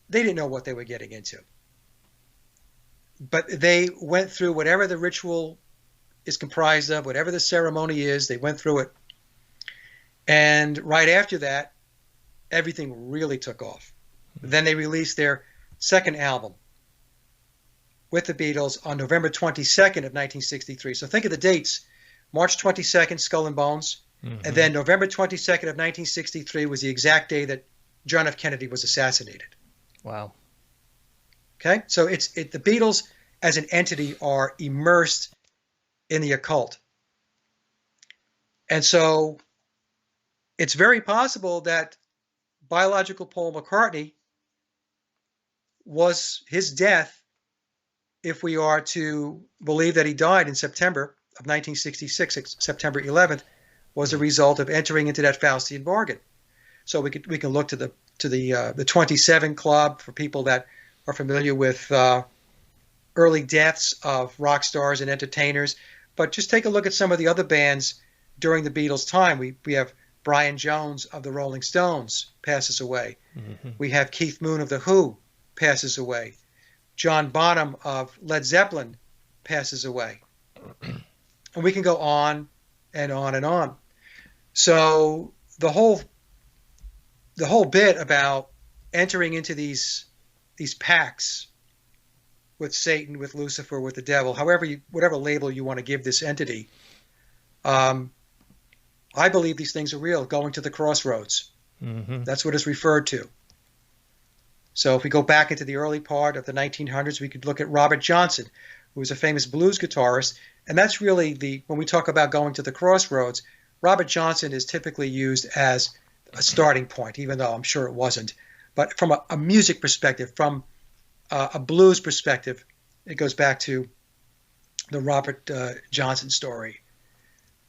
Speaker 3: they didn't know what they were getting into. But they went through whatever the ritual is comprised of, whatever the ceremony is, they went through it. And right after that, everything really took off. Then they released their second album with the Beatles on November 22nd of 1963. So think of the dates. March 22nd, Skull and Bones. Mm-hmm. And then November 22nd of 1963 was the exact day that John F. Kennedy was assassinated.
Speaker 2: Wow.
Speaker 3: Okay? So the Beatles as an entity are immersed in the occult. And so it's very possible that biological Paul McCartney was his death, if we are to believe that he died in September of 1966, September 11th, was a result of entering into that Faustian bargain. So we can look to the 27 Club for people that are familiar with early deaths of rock stars and entertainers. But just take a look at some of the other bands during the Beatles' time. We have Brian Jones of the Rolling Stones passes away. Mm-hmm. We have Keith Moon of The Who passes away. John Bonham of Led Zeppelin passes away. And we can go on and on and on. So the whole bit about entering into these pacts with Satan, with Lucifer, with the devil, whatever label you want to give this entity, Um, I believe these things are real, going to the crossroads.
Speaker 2: Mm-hmm.
Speaker 3: That's what it's referred to. So if we go back into the early part of the 1900s, we could look at Robert Johnson, who was a famous blues guitarist. And that's really when we talk about going to the crossroads, Robert Johnson is typically used as a starting point, even though I'm sure it wasn't. But from a music perspective, from a blues perspective, it goes back to the Robert Johnson story.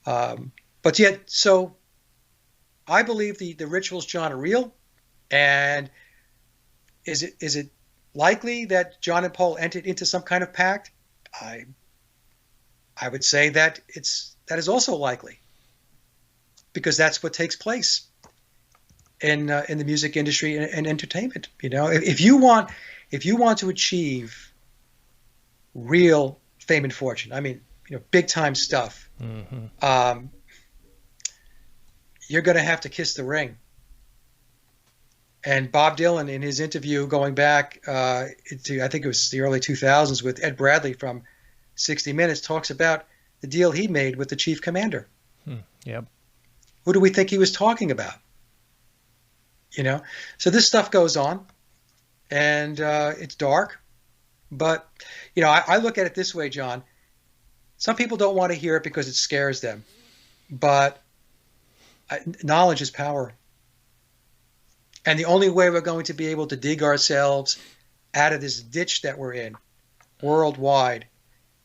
Speaker 3: But yet, so I believe the rituals, John, are real. And is it likely that John and Paul entered into some kind of pact? I would say that is also likely, because that's what takes place in the music industry and entertainment. You know, if you want to achieve real fame and fortune, I mean, you know, big time stuff,
Speaker 2: Mm-hmm.
Speaker 3: You're going to have to kiss the ring. And Bob Dylan, in his interview going back to, I think it was the early 2000s, with Ed Bradley from 60 Minutes, talks about the deal he made with the chief commander.
Speaker 2: Yep.
Speaker 3: Who do we think he was talking about? You know, so this stuff goes on, and it's dark. But, you know, I look at it this way, John. Some people don't want to hear it because it scares them. But knowledge is power. And the only way we're going to be able to dig ourselves out of this ditch that we're in worldwide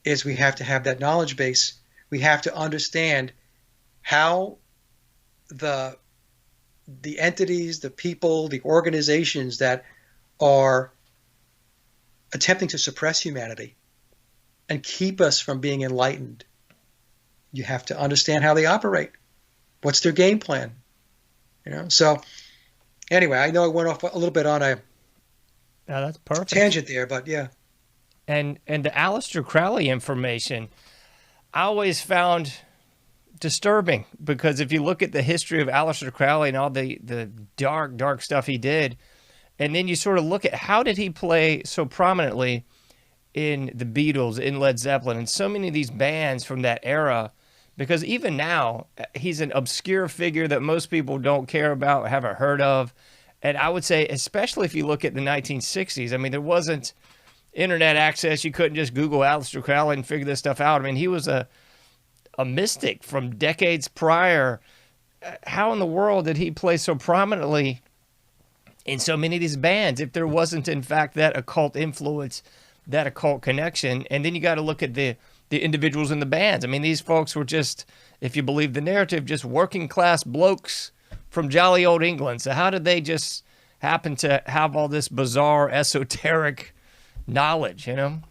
Speaker 3: is we have to have that knowledge base. We have to understand how the entities, the people, the organizations that are attempting to suppress humanity and keep us from being enlightened, you have to understand how they operate. What's their game plan? You know, so anyway, I know I went off a little bit on a
Speaker 2: That's perfect.
Speaker 3: tangent there, but yeah.
Speaker 2: And the Aleister Crowley information, I always found disturbing, because if you look at the history of Aleister Crowley and all the dark stuff he did, and then you sort of look at how did he play so prominently in the Beatles, in Led Zeppelin, and so many of these bands from that era, because even now he's an obscure figure that most people don't care about, haven't heard of. And I would say, especially if you look at the 1960s, I mean, there wasn't internet access. You couldn't just Google Aleister Crowley and figure this stuff out. I mean, he was a mystic from decades prior. How in the world did he play so prominently in so many of these bands if there wasn't, in fact, that occult influence, that occult connection? And then you got to look at the individuals in the bands. I mean, these folks were just, if you believe the narrative, just working class blokes from jolly old England. So how did they just happen to have all this bizarre esoteric knowledge, you know?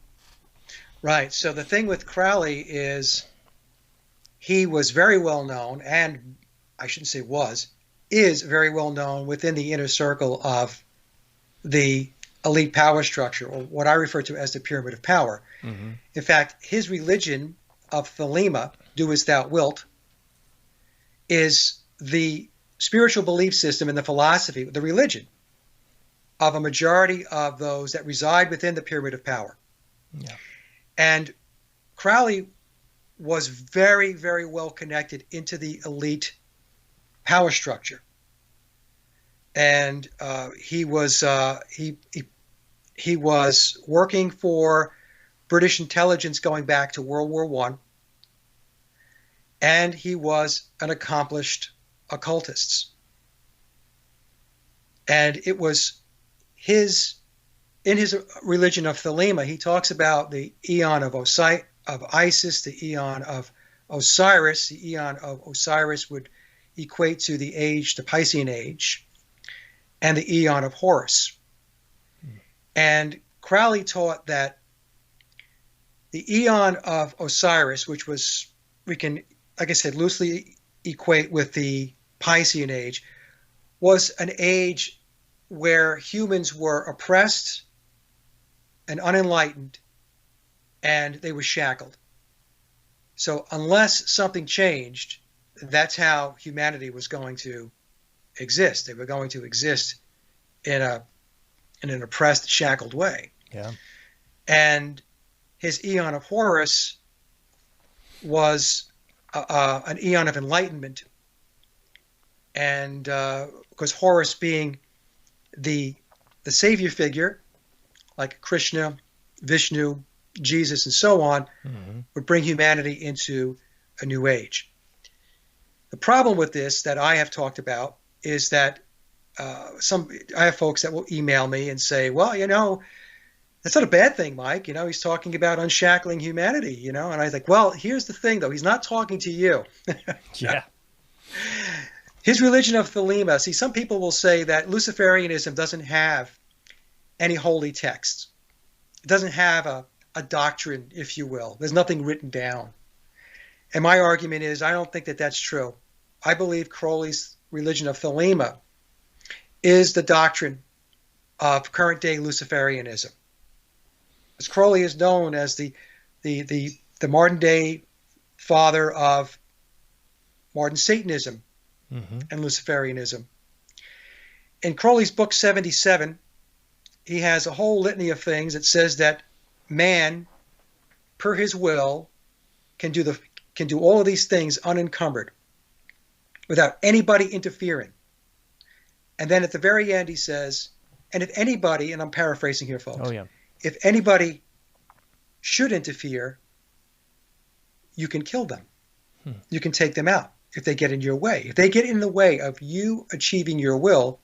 Speaker 3: Right. So the thing with Crowley is he was very well known, and I shouldn't say is very well known within the inner circle of the elite power structure, or what I refer to as the pyramid of power. Mm-hmm. In fact, his religion of Thelema, do as thou wilt, is the spiritual belief system and the philosophy, the religion of a majority of those that reside within the pyramid of power. Yeah. And Crowley was very, very well connected into the elite power structure. And he was working for British intelligence going back to World War I, and he was an accomplished occultist. And it was in his religion of Thelema, he talks about the eon of Isis, the eon of Osiris. The eon of Osiris would equate to the Piscean age, and the eon of Horus. And Crowley taught that the eon of Osiris, which was, we can, like I said, loosely equate with the Piscean age, was an age where humans were oppressed and unenlightened, and they were shackled. So unless something changed, that's how humanity was going to exist. They were going to exist in an oppressed, shackled way.
Speaker 2: Yeah.
Speaker 3: And his eon of Horus was an eon of enlightenment, and because Horus being the savior figure, like Krishna, Vishnu, Jesus, and so on, would bring humanity into a new age. The problem with this that I have talked about is that I have folks that will email me and say, well, that's not a bad thing, Mike. He's talking about unshackling humanity, and I was like, well, here's the thing, though. He's not talking to you.
Speaker 2: Yeah.
Speaker 3: His religion of Thelema. See, some people will say that Luciferianism doesn't have any holy texts. It doesn't have a doctrine, if you will. There's nothing written down. And my argument is, I don't think that that's true. I believe Crowley's religion of Thelema is the doctrine of current day Luciferianism. As Crowley is known as the modern day father of modern Satanism and Luciferianism. In Crowley's book 77, he has a whole litany of things that says that man, per his will, can do all of these things unencumbered, without anybody interfering. And then at the very end he says, and if anybody, and I'm paraphrasing here, folks, if anybody should interfere, you can kill them. You can take them out if they get in your way. If they get in the way of you achieving your will,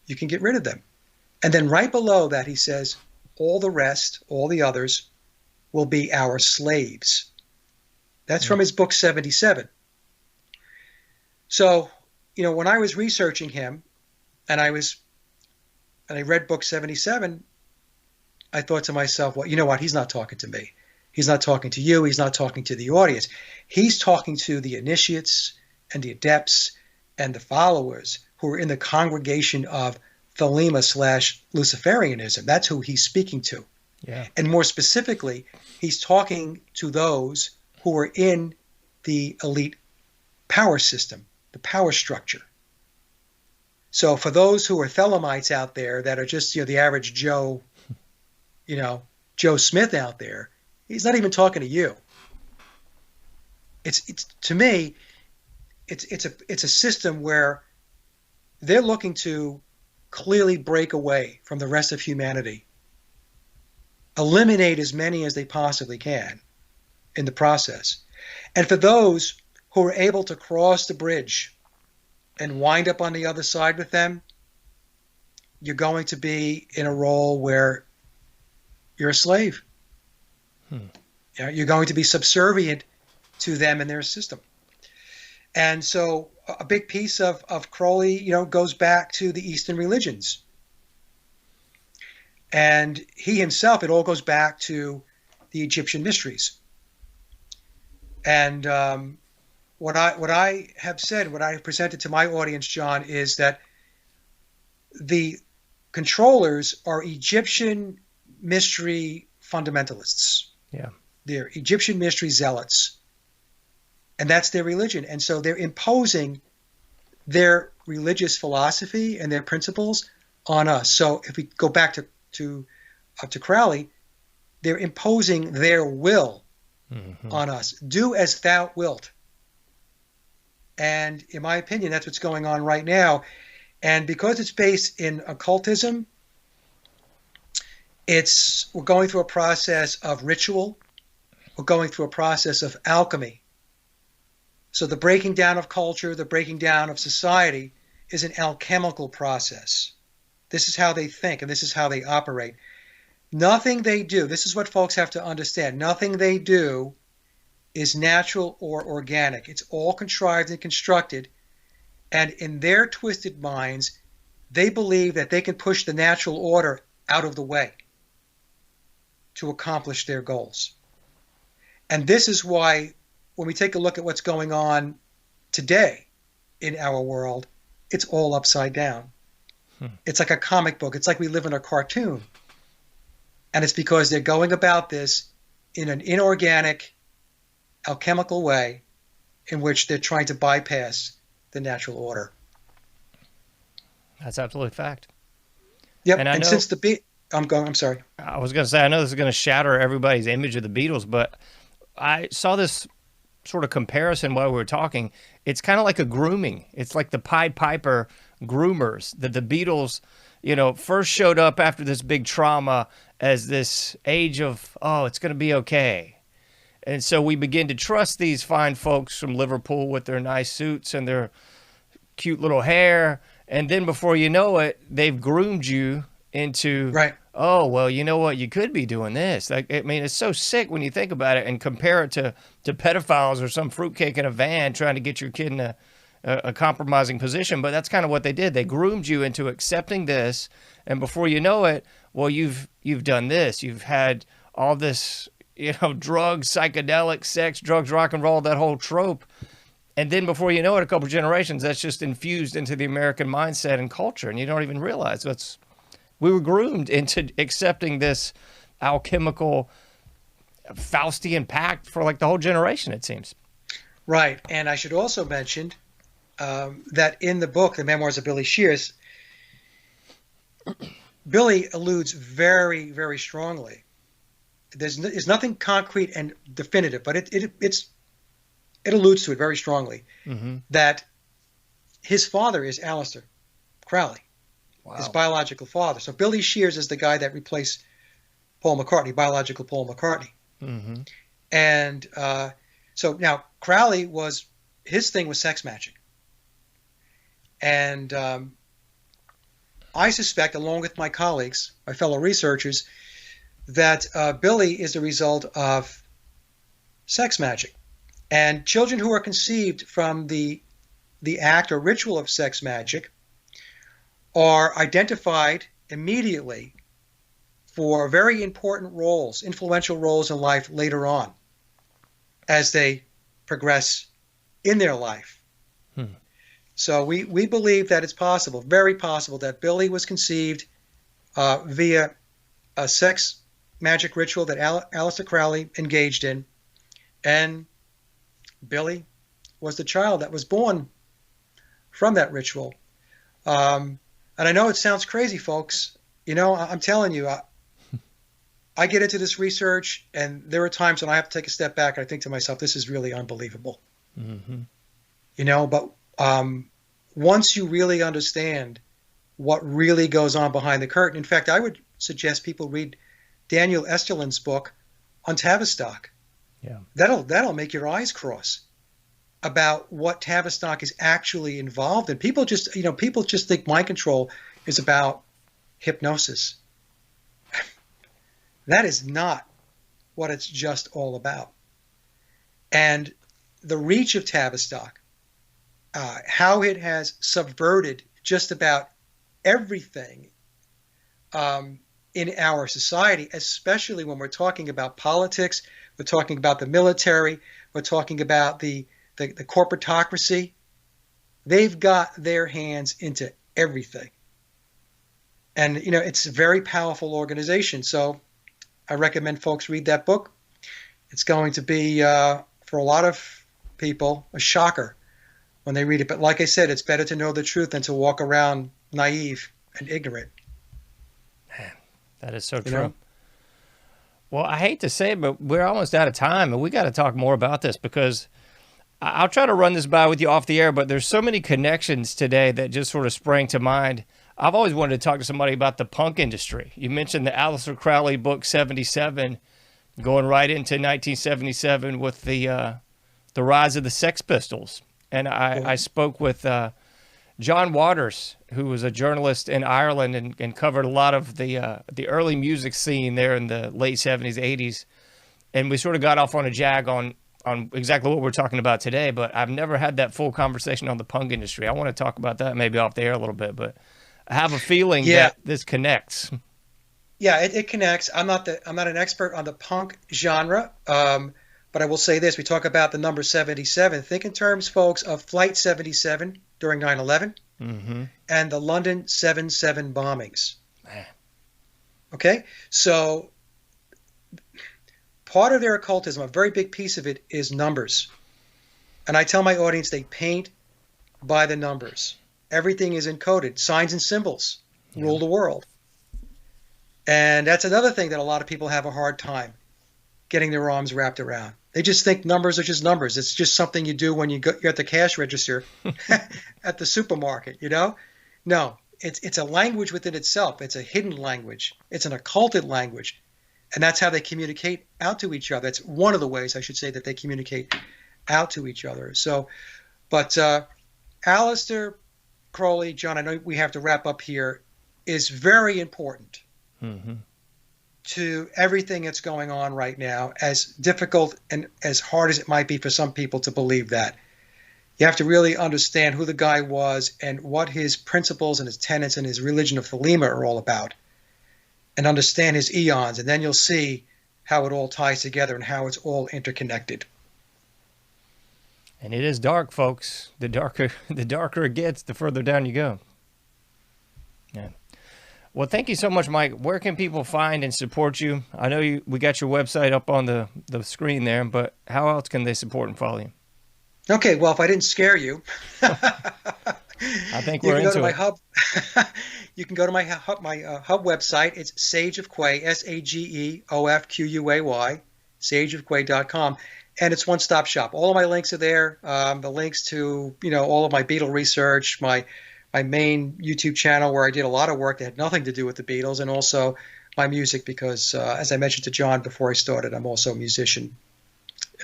Speaker 3: you can get rid of them. And then right below that he says, all the rest, all the others, will be our slaves. That's from his book 77. So, when I was researching him and I read book 77, I thought to myself, well, you know what? He's not talking to me. He's not talking to you. He's not talking to the audience. He's talking to the initiates and the adepts and the followers who are in the congregation of Thelema / Luciferianism. That's who he's speaking to.
Speaker 2: Yeah.
Speaker 3: And more specifically, he's talking to those who are in the elite power system, the power structure. So for those who are Thelemites out there that are just the average Joe, Joe Smith out there, he's not even talking to you. It's to me, it's a system where they're looking to clearly break away from the rest of humanity, eliminate as many as they possibly can in the process. And for those who are able to cross the bridge and wind up on the other side with them, you're going to be in a role where you're a slave. You're going to be subservient to them and their system. And so a big piece of Crowley, goes back to the Eastern religions. And he himself, it all goes back to the Egyptian mysteries. And what I have said, what I have presented to my audience, John, is that the controllers are Egyptian mystery fundamentalists.
Speaker 2: Yeah.
Speaker 3: They're Egyptian mystery zealots. And that's their religion. And so they're imposing their religious philosophy and their principles on us. So if we go back to Crowley, they're imposing their will on us. Do as thou wilt. And in my opinion, that's what's going on right now. And because it's based in occultism, we're going through a process of ritual. We're going through a process of alchemy. So the breaking down of culture, the breaking down of society is an alchemical process. This is how they think and this is how they operate. Nothing they do, this is what folks have to understand, nothing they do is natural or organic. It's all contrived and constructed. And in their twisted minds, they believe that they can push the natural order out of the way to accomplish their goals. And this is why when we take a look at what's going on today in our world, it's all upside down. It's like a comic book. It's like we live in a cartoon. And it's because they're going about this in an inorganic, alchemical way in which they're trying to bypass the natural order.
Speaker 2: That's absolute fact.
Speaker 3: Yep.
Speaker 2: And I know,
Speaker 3: since I'm sorry.
Speaker 2: I was going to say, I know this is going to shatter everybody's image of the Beatles, but I saw this sort of comparison while we were talking. It's kind of like a grooming. It's like the Pied Piper groomers that the Beatles, first showed up after this big trauma as this age of, oh, it's going to be okay. And so we begin to trust these fine folks from Liverpool with their nice suits and their cute little hair. And then before you know it, they've groomed you into,
Speaker 3: Right.
Speaker 2: oh, well, you know what? You could be doing this. It's so sick when you think about it and compare it to pedophiles or some fruitcake in a van trying to get your kid in a compromising position. But that's kind of what they did. They groomed you into accepting this. And before you know it, well, you've done this. You've had all this, drugs, psychedelic, sex, drugs, rock and roll, that whole trope. And then before you know it, a couple of generations, that's just infused into the American mindset and culture. And you don't even realize we were groomed into accepting this alchemical Faustian pact for like the whole generation, it seems.
Speaker 3: Right. And I should also mention that in the book, The Memoirs of Billy Shears, Billy alludes very, very strongly. There's nothing concrete and definitive, but it alludes to it very strongly, that his father is Aleister Crowley, his biological father. So Billy Shears is the guy that replaced Paul McCartney, biological Paul McCartney. And so now Crowley his thing was sex magic. And I suspect, along with my colleagues, my fellow researchers, that Billy is the result of sex magic. And children who are conceived from the act or ritual of sex magic are identified immediately for very important roles, influential roles in life later on as they progress in their life. So we believe that it's possible, very possible, that Billy was conceived via a sex magic ritual that Aleister Crowley engaged in, and Billy was the child that was born from that ritual. And I know it sounds crazy, folks. I'm telling you, I get into this research, and there are times when I have to take a step back and I think to myself, this is really unbelievable. But once you really understand what really goes on behind the curtain, in fact, I would suggest people read Daniel Esterlin's book on Tavistock.
Speaker 2: Yeah.
Speaker 3: That'll make your eyes cross about what Tavistock is actually involved in. People just think mind control is about hypnosis. That is not what it's just all about. And the reach of Tavistock, how it has subverted just about everything in our society, especially when we're talking about politics, we're talking about the military, we're talking about the corporatocracy. They've got their hands into everything. And, it's a very powerful organization. So I recommend folks read that book. It's going to be, for a lot of people, a shocker when they read it. But like I said, it's better to know the truth than to walk around naive and ignorant.
Speaker 2: Man, that is so true. Well, I hate to say it, but we're almost out of time, and we got to talk more about this, because I'll try to run this by with you off the air, but there's so many connections today that just sort of sprang to mind. I've always wanted to talk to somebody about the punk industry. You mentioned the Aleister Crowley book 77, going right into 1977 with the rise of the Sex Pistols. And I spoke with John Waters, who was a journalist in Ireland and covered a lot of the early music scene there in the late 70s, 80s. And we sort of got off on a jag on exactly what we're talking about today, but I've never had that full conversation on the punk industry. I want to talk about that maybe off the air a little bit, but I have a feeling that this connects.
Speaker 3: Yeah, it connects. I'm not an expert on the punk genre, but I will say this. We talk about the number 77. Think in terms, folks, of Flight 77 during 9/11 and the London 7/7 bombings.
Speaker 2: Man.
Speaker 3: Okay? So part of their occultism, a very big piece of it, is numbers. And I tell my audience they paint by the numbers. Everything is encoded. Signs and symbols rule the world. And that's another thing that a lot of people have a hard time getting their arms wrapped around. They just think numbers are just numbers. It's just something you do when you're at the cash register at the supermarket, you know? No, it's a language within itself. It's a hidden language. It's an occulted language. And that's how they communicate out to each other. That's one of the ways, I should say, that they communicate out to each other. So, but Aleister Crowley, John, I know we have to wrap up here, is very important to everything that's going on right now, as difficult and as hard as it might be for some people to believe that. You have to really understand who the guy was and what his principles and his tenets and his religion of Thelema are all about, and understand his eons, and then you'll see how it all ties together and how it's all interconnected.
Speaker 2: And it is dark, folks. The darker it gets, the further down you go. Yeah. Well, thank you so much, Mike. Where can people find and support you? I know we got your website up on the screen there, but how else can they support and follow you?
Speaker 3: Okay, well, if I didn't scare you,
Speaker 2: I think we're into it.
Speaker 3: You can go to my hub website. It's Sage of Quay, SAGEOFQUAY, sageofquay.com. And it's one-stop shop. All of my links are there. The links to, all of my Beatle research, my main YouTube channel where I did a lot of work that had nothing to do with the Beatles, and also my music because, as I mentioned to John before I started, I'm also a musician.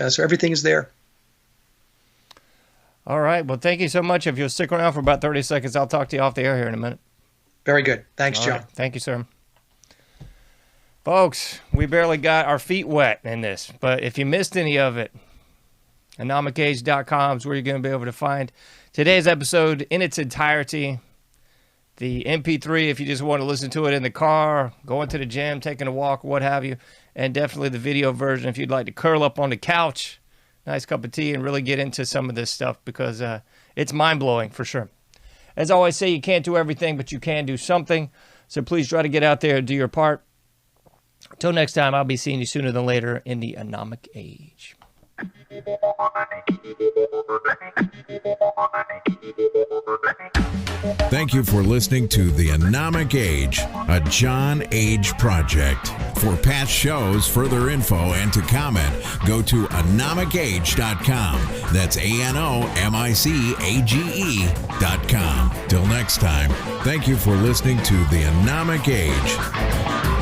Speaker 3: So everything is there.
Speaker 2: All right. Well, thank you so much. If you'll stick around for about 30 seconds, I'll talk to you off the air here in a minute.
Speaker 3: Very good. Thanks, John.
Speaker 2: Right. Thank you, sir. Folks, we barely got our feet wet in this, but if you missed any of it, AnomicAge.com is where you're going to be able to find today's episode in its entirety. The MP3, if you just want to listen to it in the car, going to the gym, taking a walk, what have you, and definitely the video version if you'd like to curl up on the couch, nice cup of tea, and really get into some of this stuff because it's mind-blowing for sure. As I always say, you can't do everything, but you can do something. So please try to get out there and do your part. Until next time, I'll be seeing you sooner than later in the Anomic Age.
Speaker 1: Thank you for listening to the Anomic Age, a John Age project. For past shows, further info, and to comment, go to AnomicAge.com. That's AnomicAge.com. Till next time, thank you for listening to the Anomic Age.